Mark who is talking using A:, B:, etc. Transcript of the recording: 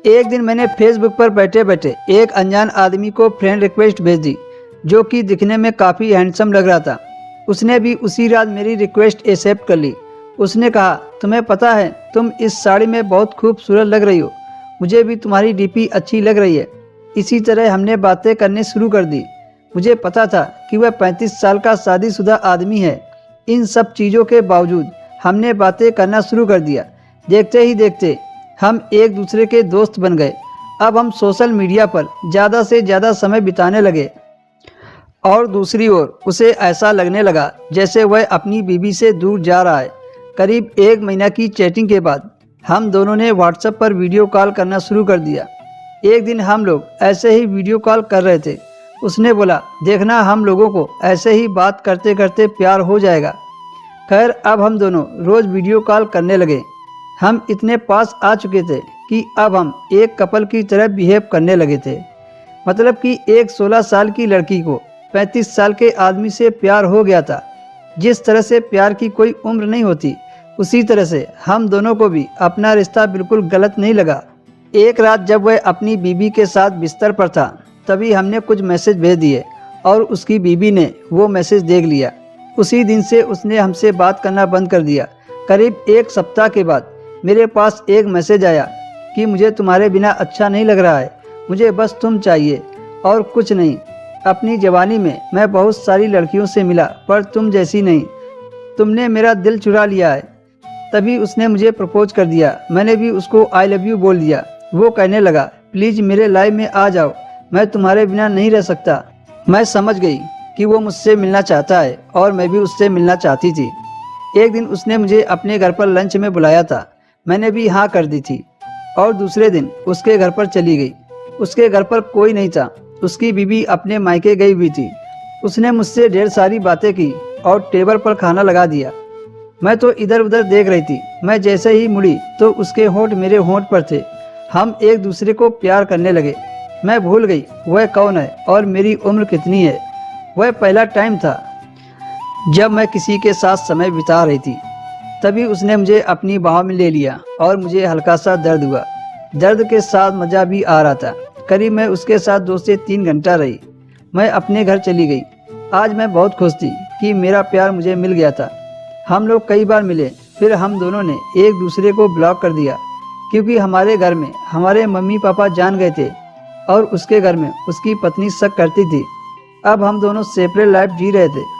A: एक दिन मैंने फेसबुक पर बैठे बैठे एक अनजान आदमी को फ्रेंड रिक्वेस्ट भेज दी, जो कि दिखने में काफ़ी हैंडसम लग रहा था। उसने भी उसी रात मेरी रिक्वेस्ट एक्सेप्ट कर ली। उसने कहा, तुम्हें पता है तुम इस साड़ी में बहुत खूबसूरत लग रही हो, मुझे भी तुम्हारी डीपी अच्छी लग रही है। इसी तरह हमने बातें करने शुरू कर दी। मुझे पता था कि वह 35 साल का शादीशुदा आदमी है। इन सब चीज़ों के बावजूद हमने बातें करना शुरू कर दिया। देखते ही देखते हम एक दूसरे के दोस्त बन गए। अब हम सोशल मीडिया पर ज़्यादा से ज़्यादा समय बिताने लगे और दूसरी ओर उसे ऐसा लगने लगा जैसे वह अपनी बीवी से दूर जा रहा है। करीब 1 महीना की चैटिंग के बाद हम दोनों ने व्हाट्सएप पर वीडियो कॉल करना शुरू कर दिया। एक दिन हम लोग ऐसे ही वीडियो कॉल कर रहे थे। उसने बोला, देखना हम लोगों को ऐसे ही बात करते करते प्यार हो जाएगा। खैर, अब हम दोनों रोज़ वीडियो कॉल करने लगे। हम इतने पास आ चुके थे कि अब हम एक कपल की तरह बिहेव करने लगे थे। मतलब कि एक 16 साल की लड़की को 35 साल के आदमी से प्यार हो गया था। जिस तरह से प्यार की कोई उम्र नहीं होती, उसी तरह से हम दोनों को भी अपना रिश्ता बिल्कुल गलत नहीं लगा। एक रात जब वह अपनी बीवी के साथ बिस्तर पर था, तभी हमने कुछ मैसेज भेज दिए और उसकी बीवी ने वो मैसेज देख लिया। उसी दिन से उसने हमसे बात करना बंद कर दिया। करीब 1 सप्ताह के बाद मेरे पास एक मैसेज आया कि मुझे तुम्हारे बिना अच्छा नहीं लग रहा है, मुझे बस तुम चाहिए और कुछ नहीं। अपनी जवानी में मैं बहुत सारी लड़कियों से मिला, पर तुम जैसी नहीं। तुमने मेरा दिल चुरा लिया है। तभी उसने मुझे प्रपोज कर दिया। मैंने भी उसको आई लव यू बोल दिया। वो कहने लगा, प्लीज़ मेरे लाइफ में आ जाओ, मैं तुम्हारे बिना नहीं रह सकता। मैं समझ गई कि वो मुझसे मिलना चाहता है और मैं भी उससे मिलना चाहती थी। एक दिन उसने मुझे अपने घर पर लंच में बुलाया था। मैंने भी हाँ कर दी थी और दूसरे दिन उसके घर पर चली गई। उसके घर पर कोई नहीं था। उसकी बीवी अपने मायके गई हुई थी। उसने मुझसे ढेर सारी बातें की और टेबल पर खाना लगा दिया। मैं तो इधर उधर देख रही थी। मैं जैसे ही मुड़ी तो उसके होंठ मेरे होंठ पर थे। हम एक दूसरे को प्यार करने लगे। मैं भूल गई वह कौन है और मेरी उम्र कितनी है। वह पहला टाइम था जब मैं किसी के साथ समय बिता रही थी। तभी उसने मुझे अपनी बाहों में ले लिया और मुझे हल्का सा दर्द हुआ। दर्द के साथ मज़ा भी आ रहा था। करीब मैं उसके साथ 2 से 3 घंटा रही। मैं अपने घर चली गई। आज मैं बहुत खुश थी कि मेरा प्यार मुझे मिल गया था। हम लोग कई बार मिले, फिर हम दोनों ने एक दूसरे को ब्लॉक कर दिया, क्योंकि हमारे घर में हमारे मम्मी पापा जान गए थे और उसके घर में उसकी पत्नी शक करती थी। अब हम दोनों सेपरेट लाइफ जी रहे थे।